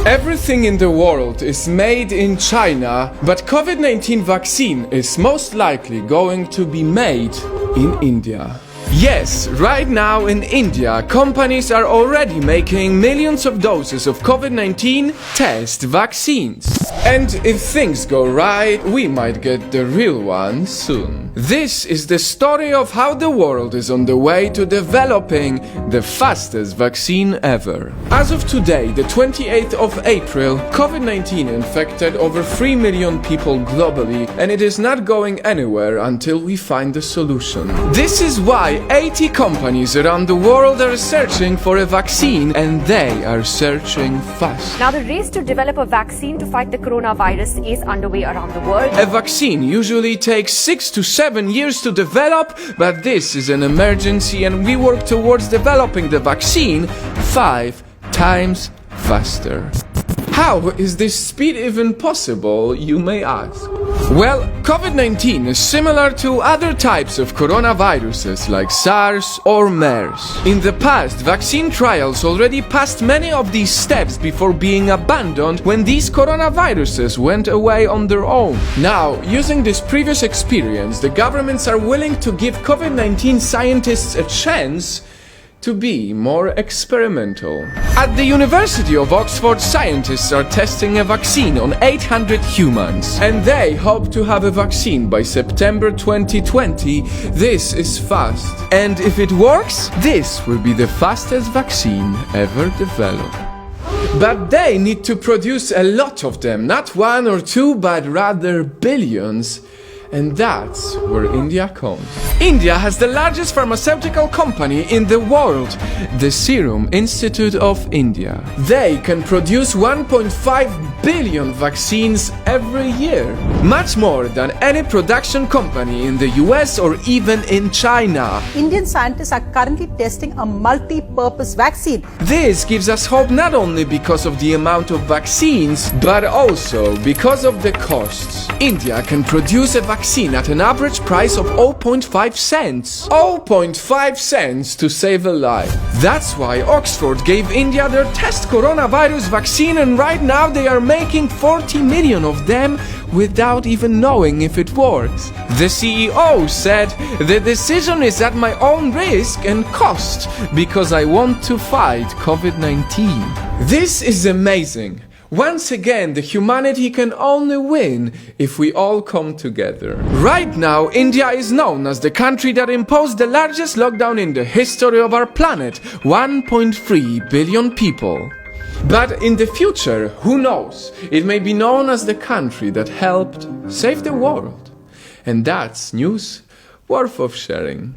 Everything in the world is made in China, but COVID-19 vaccine is most likely going to be made in India. Yes, right now in India, companies are already making millions of doses of COVID-19 test vaccines. And if things go right, we might get the real one soon. This is the story of how the world is on the way to developing the fastest vaccine ever. As of today, the 28th of April, COVID-19 infected over 3 million people globally, and it is not going anywhere until we find a solution. This is why 80 companies around the world are searching for a vaccine, and they are searching fast. Now, the race to develop a vaccine to fight the coronavirus is underway around the world. A vaccine usually takes 6 to 7 years to develop, but this is an emergency, and we work towards developing the vaccine 5 times faster. How is this speed even possible, you may ask? Well, COVID-19 is similar to other types of coronaviruses like SARS or MERS. In the past, vaccine trials already passed many of these steps before being abandoned when these coronaviruses went away on their own. Now, using this previous experience, the governments are willing to give COVID-19 scientists a chance to be more experimental. At the University of Oxford, scientists are testing a vaccine on 800 humans, and they hope to have a vaccine by September 2020. This is fast. And if it works, this will be the fastest vaccine ever developed. But they need to produce a lot of them, not 1 or 2, but rather billions. And that's where India comes. India has the largest pharmaceutical company in the world, the Serum Institute of India. They can produce 1.5 billion vaccines every year, much more than any production company in the US or even in China. Indian scientists are currently testing a multi-purpose vaccine. This gives us hope not only because of the amount of vaccines, but also because of the costs. India can produce a vaccine at an average price of 0.5 cents. 0.5 cents to save a life. That's why Oxford gave India their test coronavirus vaccine, and right now they are making 40 million of them without even knowing if it works. The CEO said, "The decision is at my own risk and cost because I want to fight COVID-19. This is amazing. Once again, the humanity can only win if we all come together. Right now, India is known as the country that imposed the largest lockdown in the history of our planet, 1.3 billion people. But in the future, who knows? It may be known as the country that helped save the world. And that's news worth of sharing.